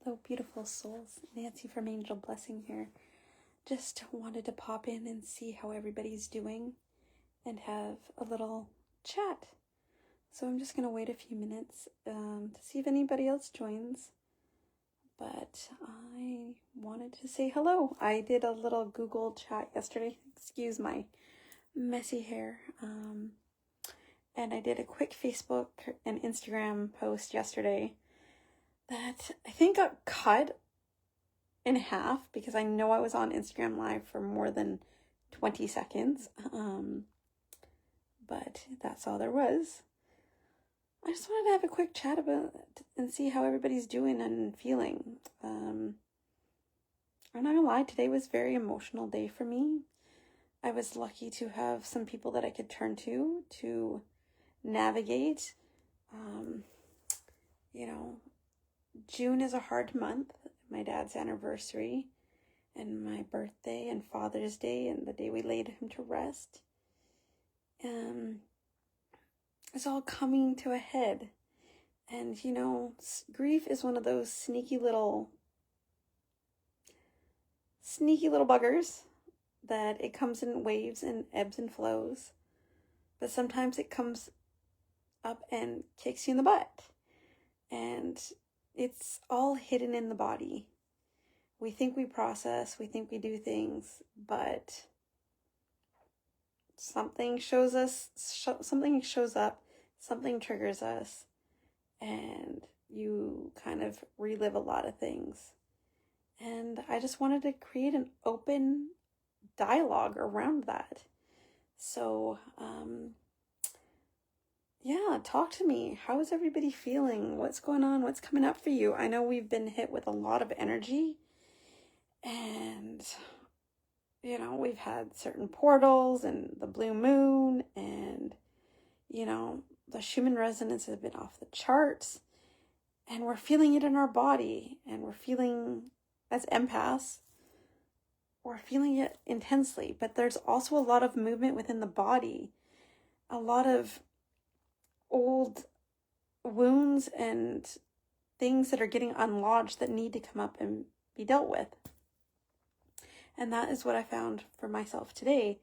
Hello, beautiful souls. Nancy from Angel Blessing here. Just wanted to pop in and see how everybody's doing and have a little chat. So I'm just going to wait a few minutes to see if anybody else joins. But I wanted to say hello. I did a little Google chat yesterday. Excuse my messy hair. And I did a quick Facebook and Instagram post yesterday that I think got cut in half because I know I was on Instagram Live for more than 20 seconds. But that's all there was. I just wanted to have a quick chat about it and see how everybody's doing and feeling. I'm not gonna lie, today was a very emotional day for me. I was lucky to have some people that I could turn to navigate. June is a hard month. My dad's anniversary and my birthday and Father's Day and the day we laid him to rest. It's all coming to a head. And, grief is one of those sneaky little buggers that it comes in waves and ebbs and flows. But sometimes it comes up and kicks you in the butt. And it's all hidden in the body. We think we process, we think we do things, but something shows up, something triggers us, and you kind of relive a lot of things. And I just wanted to create an open dialogue around that. So, talk to me. How is everybody feeling? What's going on? What's coming up for you? I know we've been hit with a lot of energy, and we've had certain portals and the blue moon, and the Schumann resonance has been off the charts, and we're feeling it in our body, and we're feeling, as empaths, we're feeling it intensely. But there's also a lot of movement within the body, a lot of old wounds and things that are getting unlodged that need to come up and be dealt with. And that is what I found for myself today,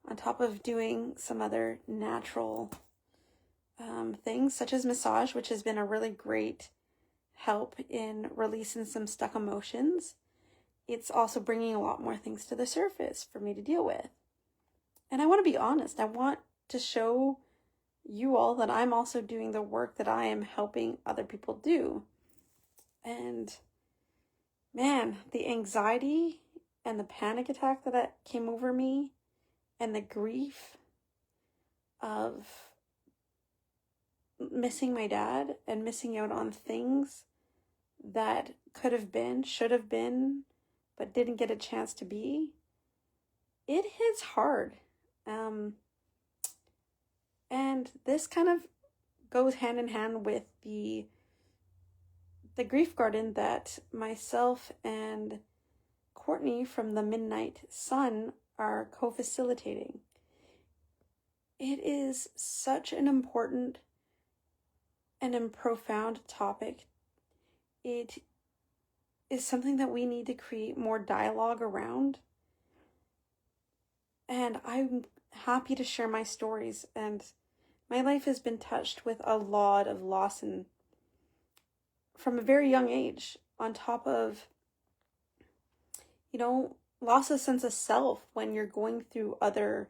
on top of doing some other natural things such as massage, which has been a really great help in releasing some stuck emotions. It's also bringing a lot more things to the surface for me to deal with. And I want to be honest. I want to show you all that I'm also doing the work that I am helping other people do. And man, the anxiety and the panic attack that came over me, and the grief of missing my dad and missing out on things that could have been, should have been, but didn't get a chance to be, it hits hard. And this kind of goes hand in hand with the grief garden that myself and Courtney from the Midnight Sun are co-facilitating. It is such an important and profound topic. It is something that we need to create more dialogue around. And I'm happy to share my stories. And my life has been touched with a lot of loss, and from a very young age, on top of loss of sense of self when you're going through other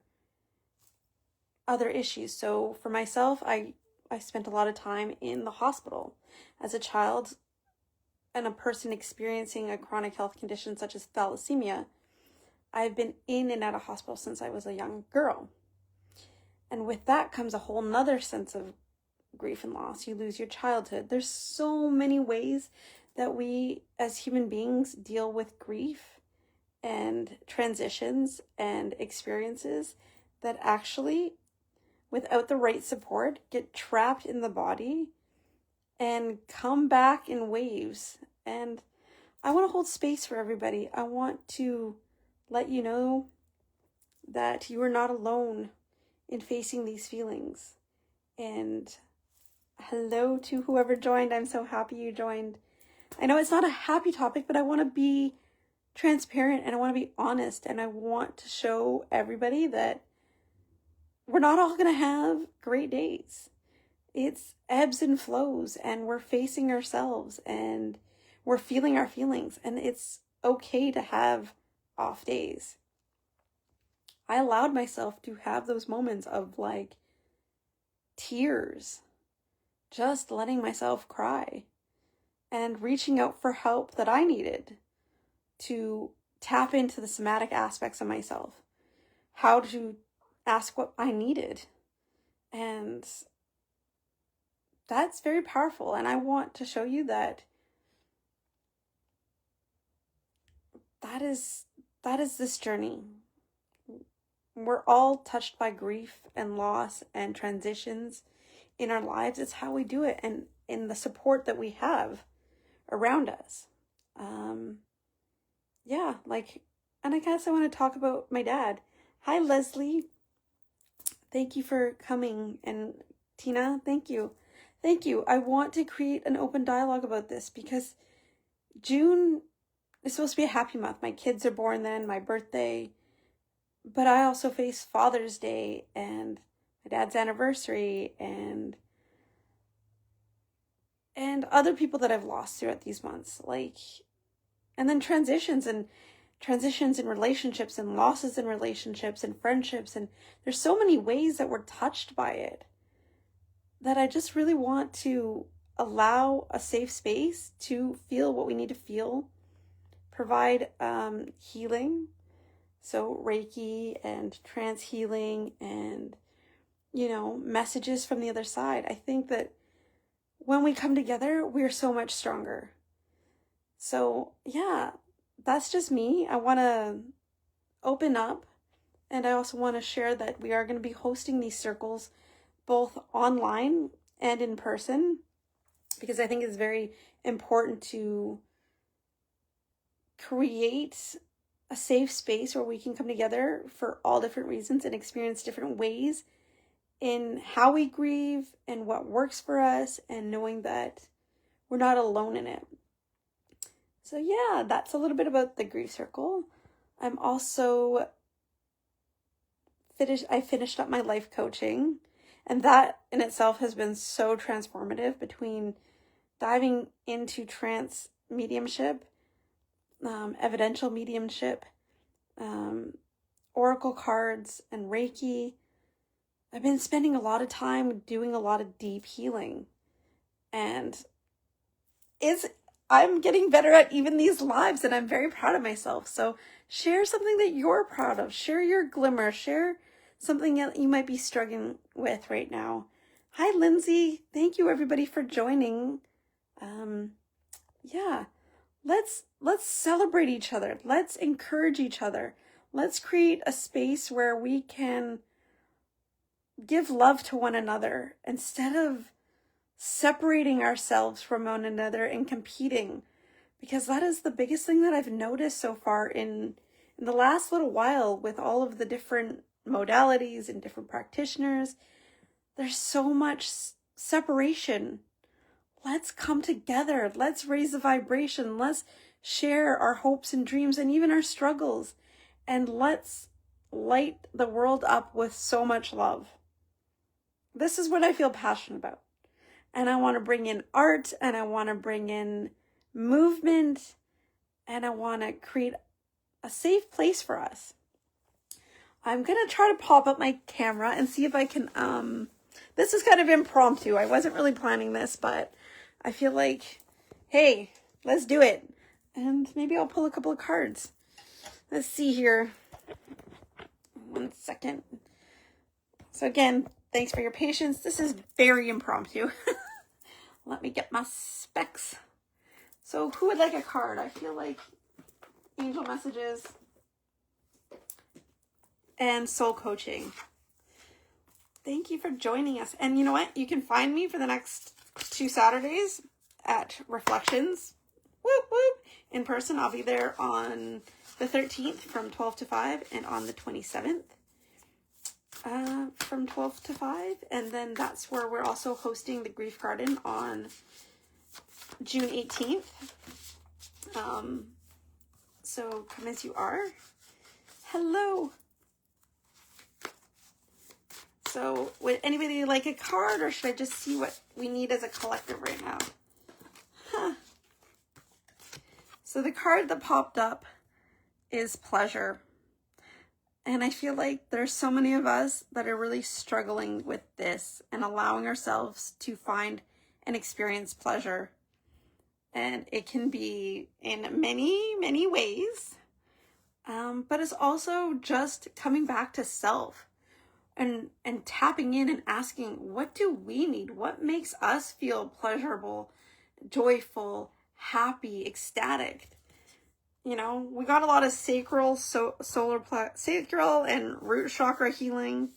issues. So for myself, I spent a lot of time in the hospital as a child, and a person experiencing a chronic health condition such as thalassemia. I've been in and out of hospital since I was a young girl. And with that comes a whole nother sense of grief and loss. You lose your childhood. There's so many ways that we as human beings deal with grief and transitions and experiences that actually, without the right support, get trapped in the body and come back in waves. And I want to hold space for everybody. I want to let you know that you are not alone in facing these feelings. And hello to whoever joined. I'm so happy you joined. I know it's not a happy topic, but I want to be transparent and I want to be honest, and I want to show everybody that we're not all going to have great days. It's ebbs and flows, and we're facing ourselves and we're feeling our feelings, and it's okay to have off days. I allowed myself to have those moments of like tears, just letting myself cry and reaching out for help that I needed to tap into the somatic aspects of myself, how to ask what I needed. And that's very powerful. And I want to show you that that is this journey. We're all touched by grief and loss and transitions in our lives. It's how we do it, and in the support that we have around us. And I guess I want to talk about my dad. Hi, Leslie. Thank you for coming. And Tina, thank you. Thank you. I want to create an open dialogue about this because June is supposed to be a happy month. My kids are born then, my birthday. But I also face Father's Day and my dad's anniversary and other people that I've lost throughout these months. And then transitions in relationships and losses in relationships and friendships. And there's so many ways that we're touched by it that I just really want to allow a safe space to feel what we need to feel, provide healing. So Reiki and trance healing and, messages from the other side. I think that when we come together, we're so much stronger. So yeah, that's just me. I want to open up, and I also want to share that we are going to be hosting these circles both online and in person, because I think it's very important to create a safe space where we can come together for all different reasons and experience different ways in how we grieve and what works for us, and knowing that we're not alone in it. So yeah, that's a little bit about the grief circle. I'm also I finished up my life coaching, and that in itself has been so transformative, between diving into trance mediumship, evidential mediumship, oracle cards, and Reiki. I've been spending a lot of time doing a lot of deep healing, and I'm getting better at even these lives, and I'm very proud of myself. So share something that you're proud of. Share your glimmer. Share something that you might be struggling with right now. Hi, Lindsay. Thank you, everybody, for joining. Let's celebrate each other. Let's encourage each other. Let's create a space where we can give love to one another instead of separating ourselves from one another and competing, because that is the biggest thing that I've noticed so far in the last little while with all of the different modalities and different practitioners. There's so much separation. Let's come together. Let's raise the vibration. Let's share our hopes and dreams and even our struggles. And let's light the world up with so much love. This is what I feel passionate about. And I want to bring in art, and I want to bring in movement, and I want to create a safe place for us. I'm going to try to pop up my camera and see if I can, this is kind of impromptu. I wasn't really planning this, but I feel like, hey, let's do it. And maybe I'll pull a couple of cards. Let's see here. 1 second. So again, thanks for your patience. This is very impromptu. Let me get my specs. So who would like a card? I feel like angel messages and soul coaching. Thank you for joining us. And you know what? You can find me for the next 2 Saturdays at Reflections. Whoop, whoop. In person, I'll be there on the 13th from 12 to 5 and on the 27th. From 12 to 5, and then that's where we're also hosting the Grief Garden on June 18th. So come as you are. Hello. So would anybody like a card, or should I just see what we need as a collective right now? Huh. So the card that popped up is pleasure. And I feel like there's so many of us that are really struggling with this and allowing ourselves to find and experience pleasure. And it can be in many, many ways. But it's also just coming back to self and tapping in and asking, what do we need? What makes us feel pleasurable, joyful, happy, ecstatic? You know, we got a lot of sacral, sacral and root chakra healing,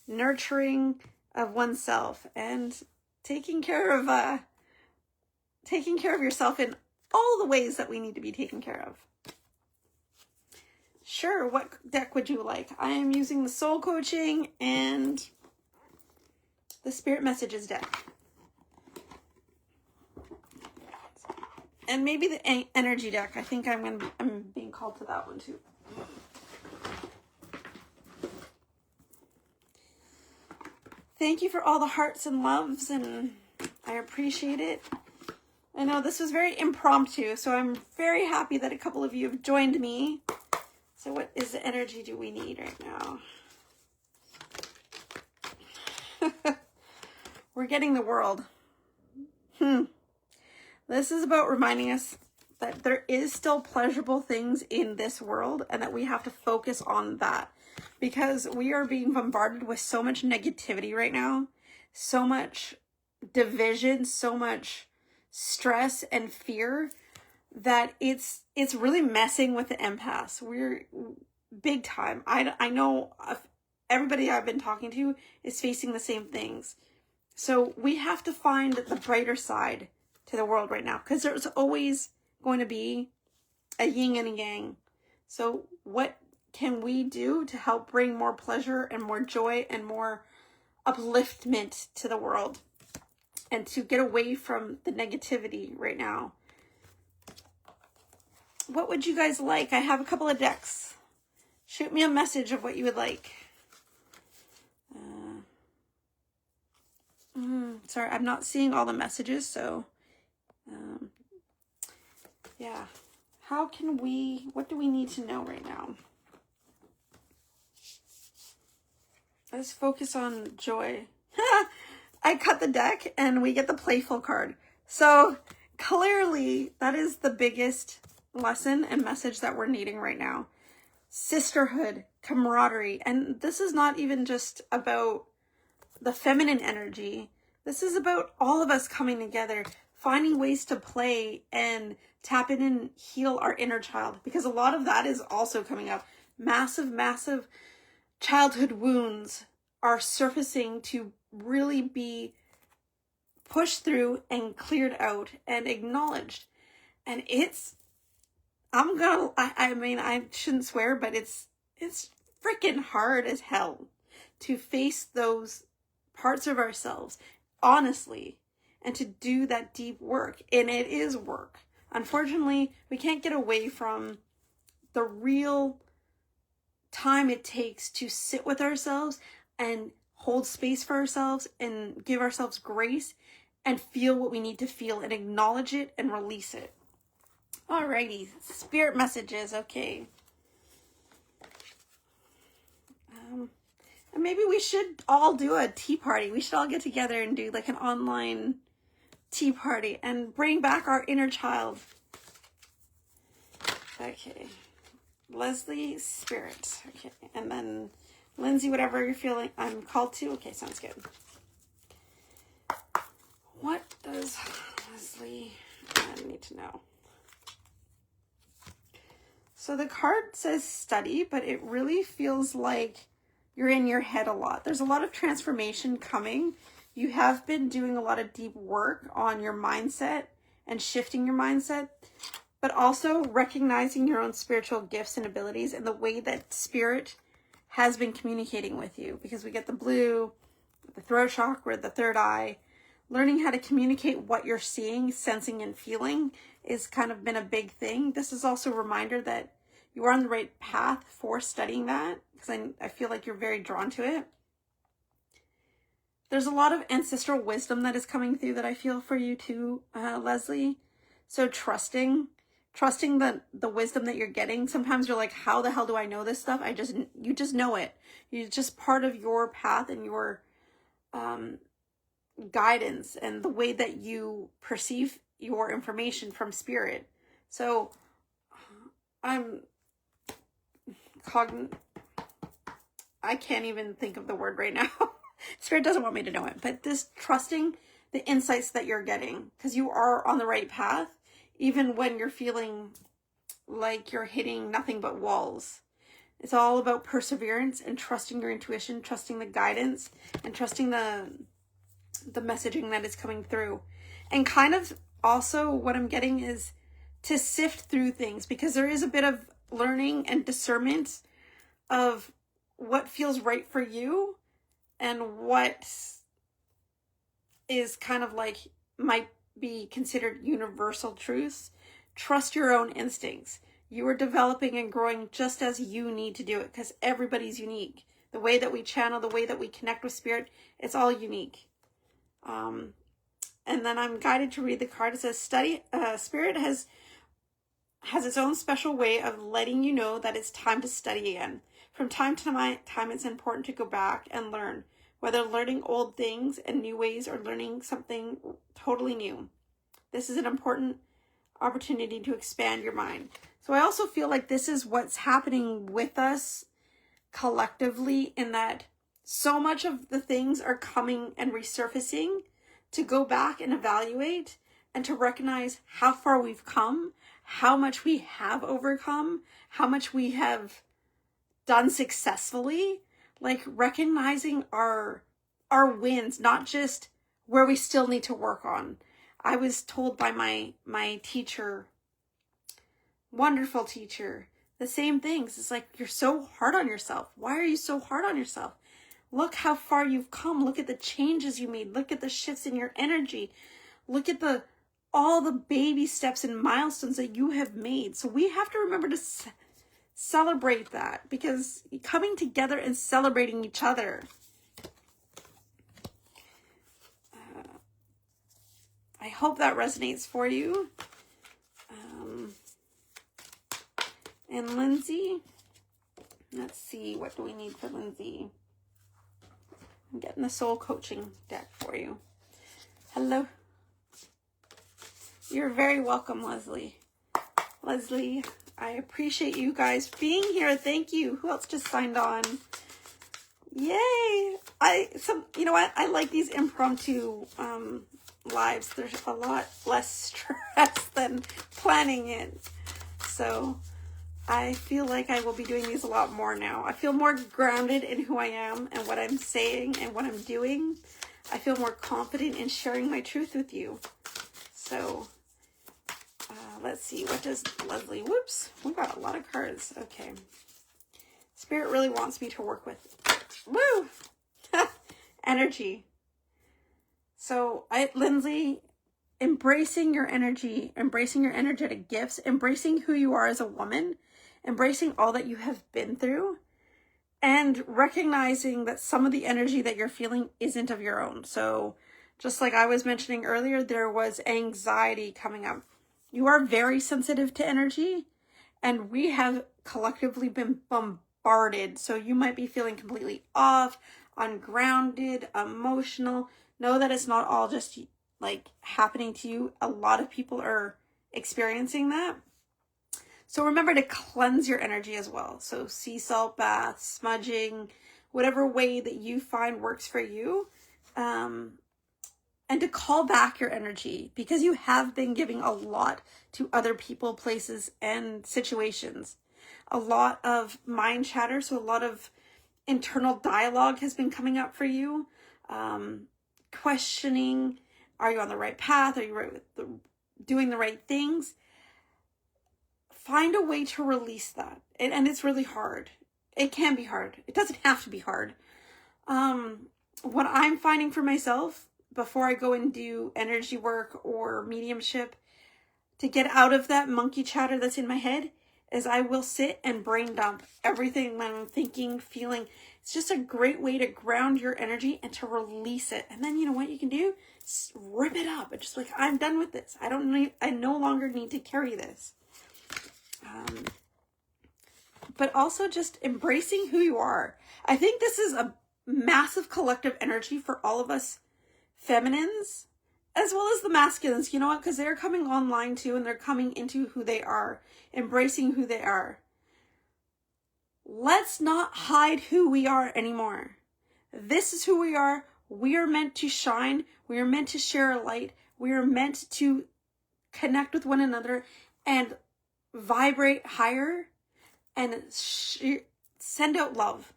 nurturing of oneself, and taking care of yourself in all the ways that we need to be taken care of. Sure, what deck would you like? I am using the Soul Coaching and the Spirit Messages deck. And maybe the energy deck. I think I'm being called to that one too. Thank you for all the hearts and loves, and I appreciate it. I know this was very impromptu, so I'm very happy that a couple of you have joined me. So what is the energy do we need right now? We're getting the world. This is about reminding us that there is still pleasurable things in this world and that we have to focus on that, because we are being bombarded with so much negativity right now, so much division, so much stress and fear that it's really messing with the empaths. We're big time. I know everybody I've been talking to is facing the same things. So we have to find the brighter side to the world right now, because there's always going to be a yin and a yang. So what can we do to help bring more pleasure and more joy and more upliftment to the world, and to get away from the negativity right now? What would you guys like? I have a couple of decks. Shoot me a message of what you would like. Sorry, I'm not seeing all the messages, so yeah. What do we need to know right now? Let's focus on joy. I cut the deck and we get the playful card. So clearly that is the biggest lesson and message that we're needing right now. Sisterhood, camaraderie. And this is not even just about the feminine energy. This is about all of us coming together, finding ways to play and tap in and heal our inner child, because a lot of that is also coming up. Massive childhood wounds are surfacing to really be pushed through and cleared out and acknowledged. And I mean, I shouldn't swear, but it's freaking hard as hell to face those parts of ourselves honestly and to do that deep work. And it is work. Unfortunately, we can't get away from the real time it takes to sit with ourselves and hold space for ourselves and give ourselves grace and feel what we need to feel and acknowledge it and release it. Alrighty, spirit messages, okay. And maybe we should all do a tea party. We should all get together and do like an online tea party and bring back our inner child. Okay. Leslie, spirit. Okay. And then Lindsay, whatever you're feeling I'm called to. Okay, sounds good. What does Leslie need to know? So the card says study, but it really feels like you're in your head a lot. There's a lot of transformation coming. You have been doing a lot of deep work on your mindset and shifting your mindset, but also recognizing your own spiritual gifts and abilities and the way that spirit has been communicating with you. Because we get the blue, the throat chakra, the third eye. learning how to communicate what you're seeing, sensing, and feeling is kind of been a big thing. This is also a reminder that you are on the right path for studying that, because I feel like you're very drawn to it. There's a lot of ancestral wisdom that is coming through that I feel for you too, Leslie. So trusting the wisdom that you're getting. Sometimes you're like, how the hell do I know this stuff? You just know it. It's just part of your path and your guidance and the way that you perceive your information from spirit. So I can't even think of the word right now. Spirit doesn't want me to know it, but this trusting the insights that you're getting, because you are on the right path, even when you're feeling like you're hitting nothing but walls. It's all about perseverance and trusting your intuition, trusting the guidance, and trusting the messaging that is coming through. And kind of also what I'm getting is to sift through things, because there is a bit of learning and discernment of what feels right for you and what is kind of like might be considered universal truths. Trust your own instincts. You are developing and growing just as you need to do it, because everybody's unique. The way that we channel, the way that we connect with spirit, it's all unique. And then I'm guided to read the card. It says, Spirit has its own special way of letting you know that it's time to study again. From time to time, it's important to go back and learn, whether learning old things and new ways or learning something totally new. This is an important opportunity to expand your mind. So I also feel like this is what's happening with us collectively, in that so much of the things are coming and resurfacing to go back and evaluate and to recognize how far we've come, how much we have overcome, how much we have done successfully, like recognizing our wins, not just where we still need to work on. I was told by my teacher, wonderful teacher, the same things. It's like, you're so hard on yourself. Why are you so hard on yourself? Look how far you've come. Look at the changes you made. Look at the shifts in your energy. Look at all the baby steps and milestones that you have made. So we have to remember to celebrate that, because coming together and celebrating each other. I hope that resonates for you. And Lindsay, let's see, what do we need for Lindsay? I'm getting the soul coaching deck for you. Hello. You're very welcome, Leslie. Leslie, I appreciate you guys being here. Thank you. Who else just signed on? Yay. You know what? I like these impromptu lives. There's a lot less stress than planning it. So I feel like I will be doing these a lot more now. I feel more grounded in who I am and what I'm saying and what I'm doing. I feel more confident in sharing my truth with you. So let's see. What does Leslie... Whoops. We got a lot of cards. Okay. Spirit really wants me to work with... Woo! Energy. So Lindsay, embracing your energy, embracing your energetic gifts, embracing who you are as a woman, embracing all that you have been through, and recognizing that some of the energy that you're feeling isn't of your own. So just like I was mentioning earlier, there was anxiety coming up. You are very sensitive to energy, and we have collectively been bombarded. So you might be feeling completely off, ungrounded, emotional. Know that it's not all just like happening to you. A lot of people are experiencing that. So remember to cleanse your energy as well. So sea salt bath, smudging, whatever way that you find works for you. And to call back your energy, because you have been giving a lot to other people, places, and situations. A lot of mind chatter, so a lot of internal dialogue has been coming up for you. Questioning, are you on the right path? Are you doing the right things? Find a way to release that. And it's really hard. It can be hard. It doesn't have to be hard. What I'm finding for myself, before I go and do energy work or mediumship, to get out of that monkey chatter that's in my head, is I will sit and brain dump everything that I'm thinking, feeling. It's just a great way to ground your energy and to release it. And then you know what you can do? Just rip it up. It's just like, I'm done with this. I no longer need to carry this. But also just embracing who you are. I think this is a massive collective energy for all of us feminines, as well as the masculines, you know what? Because they're coming online too, and they're coming into who they are, embracing who they are. Let's not hide who we are anymore. This is who we are. We are meant to shine. We are meant to share a light. We are meant to connect with one another and vibrate higher and send out love.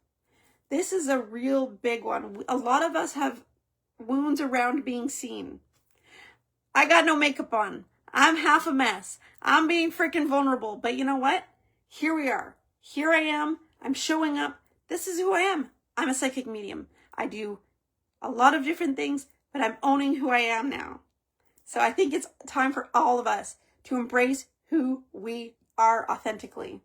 This is a real big one. A lot of us have wounds around being seen. I got no makeup on. I'm half a mess. I'm being freaking vulnerable. But you know what? Here we are. Here I am. I'm showing up. This is who I am. I'm a psychic medium. I do a lot of different things, but I'm owning who I am now. So I think it's time for all of us to embrace who we are authentically.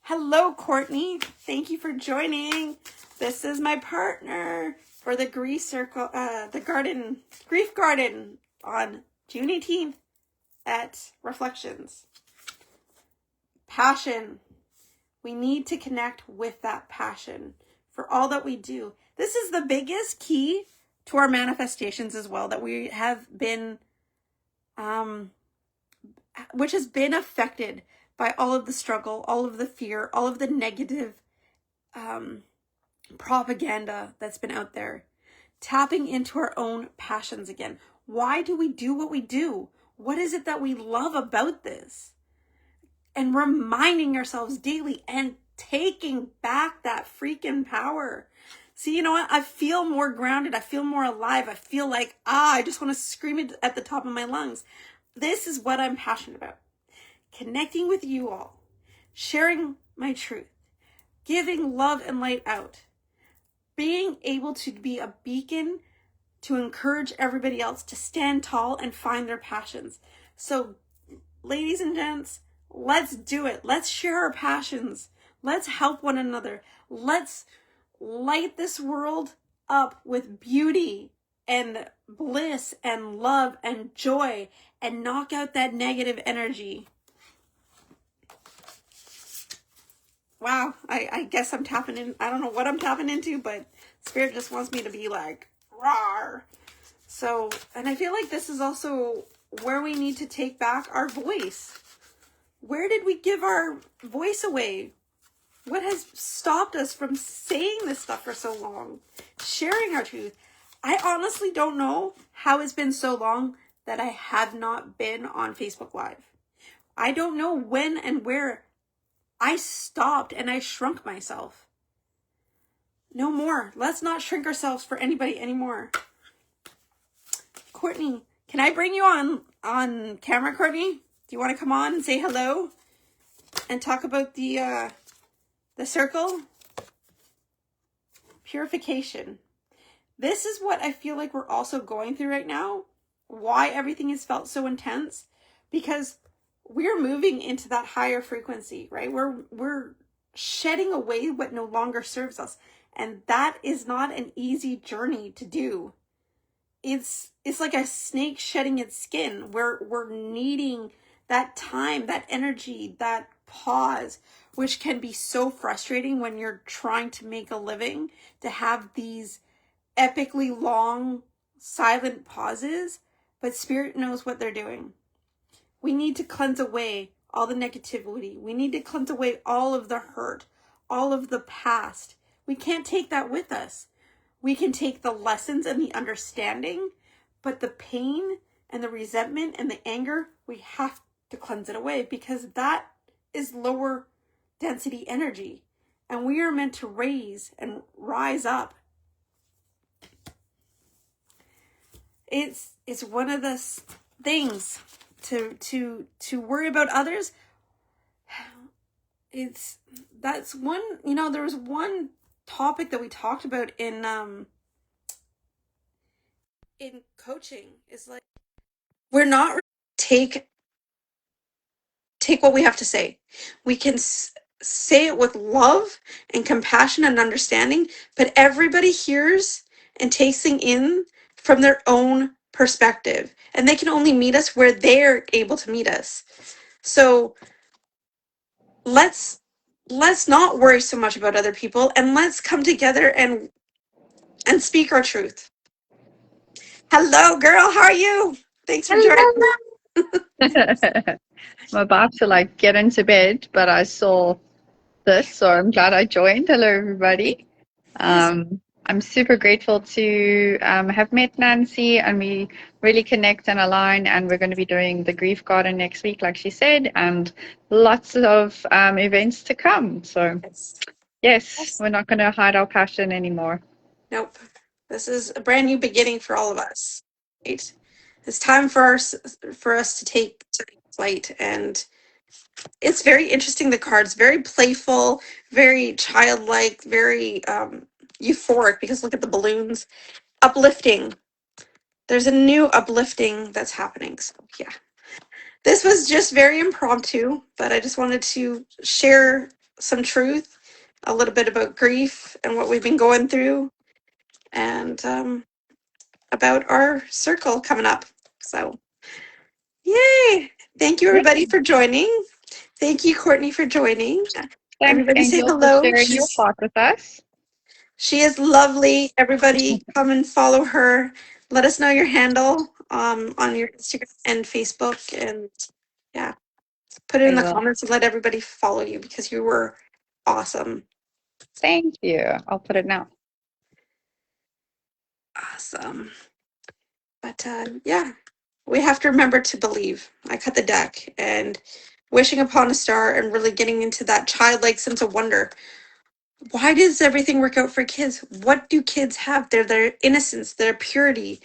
Hello, Courtney. Thank you for joining. This is my partner for the Grief Circle, Grief Garden on June 18th at Reflections. Passion. We need to connect with that passion for all that we do. This is the biggest key to our manifestations as well, that we have been, which has been affected by all of the struggle, all of the fear, all of the negative propaganda that's been out there. Tapping into our own passions again. Why do we do what we do? What is it that we love about this? And reminding ourselves daily and taking back that freaking power. See, you know what? I feel more grounded. I feel more alive. I feel like, I just want to scream it at the top of my lungs. This is what I'm passionate about. Connecting with you all, sharing my truth, giving love and light out, being able to be a beacon to encourage everybody else to stand tall and find their passions. So, ladies and gents, let's do it. Let's share our passions. Let's help one another. Let's light this world up with beauty and bliss and love and joy and knock out that negative energy. Wow, I guess I'm tapping in. I don't know what I'm tapping into, but Spirit just wants me to be like, rawr. So, and I feel like this is also where we need to take back our voice. Where did we give our voice away? What has stopped us from saying this stuff for so long? Sharing our truth. I honestly don't know how it's been so long that I have not been on Facebook Live. I don't know when and where I stopped and I shrunk myself. No more. Let's not shrink ourselves for anybody anymore. Courtney, can I bring you on camera, Courtney? Do you want to come on and say hello and talk about the circle? Purification. This is what I feel like we're also going through right now. Why everything has felt so intense? Because we're moving into that higher frequency, right? We're shedding away what no longer serves us. And that is not an easy journey to do. It's like a snake shedding its skin. We're needing that time, that energy, that pause, which can be so frustrating when you're trying to make a living, to have these epically long, silent pauses. But Spirit knows what they're doing. We need to cleanse away all the negativity. We need to cleanse away all of the hurt, all of the past. We can't take that with us. We can take the lessons and the understanding, but the pain and the resentment and the anger, we have to cleanse it away, because that is lower density energy. And we are meant to raise and rise up. It's one of the things to worry about others. That's one, there was one topic that we talked about in in coaching is like we're not take what we have to say. We can say it with love and compassion and understanding, but everybody hears and takes things in from their own perspective, and they can only meet us where they're able to meet us. So let's not worry so much about other people, and let's come together and speak our truth. Hello, girl. How are you? Thanks for joining. Hello. I'm about to get into bed, but I saw this, so I'm glad I joined. Hello, everybody. Yes. I'm super grateful to have met Nancy, and we really connect and align. And we're going to be doing the Grief Garden next week, like she said, and lots of events to come. So, Yes. yes, Yes. we're not going to hide our passion anymore. Nope. This is a brand new beginning for all of us. Right? It's time for us to take flight, and it's very interesting. The cards very playful, very childlike, very euphoric. Because look at the balloons, uplifting. There's a new uplifting that's happening. So yeah, this was just very impromptu, but I just wanted to share some truth, a little bit about grief and what we've been going through, and about our circle coming up. So, yay! Thank you, Yeah. everybody, for joining. Thank you, Courtney, for joining. Thanks, Everybody say Angel, for hello. sharing your part with us. She is lovely. Everybody, come and follow her. Let us know your handle on your Instagram and Facebook, and yeah, put it in I the will. comments and let everybody follow you because you were awesome. Thank you. I'll put it now. Awesome. But yeah, we have to remember to believe. I cut the deck and wishing upon a star and really getting into that childlike sense of wonder. Why does everything work out for kids? What do kids have? Their innocence, their purity,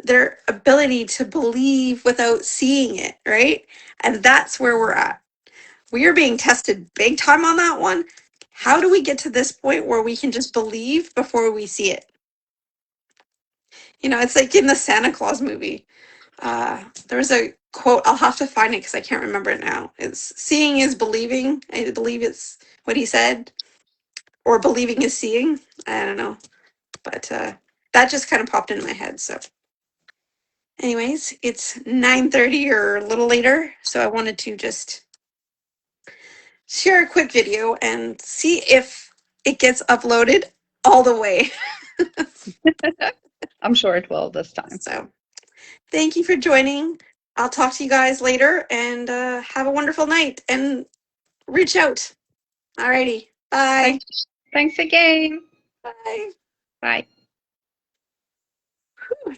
their ability to believe without seeing it, right? And that's where we're at. We are being tested big time on that one. How do we get to this point where we can just believe before we see it? You know, it's like in the Santa Claus movie. There was a quote, I'll have to find it because I can't remember it now. It's seeing is believing. I believe it's what he said, or believing is seeing. I don't know. But that just kind of popped into my head. So, anyways, it's 9:30 or a little later. So I wanted to just share a quick video and see if it gets uploaded all the way. I'm sure it will this time. So, thank you for joining. I'll talk to you guys later, and have a wonderful night and reach out. Alrighty. Bye. Thanks. Thanks again. Bye. Bye. Whew.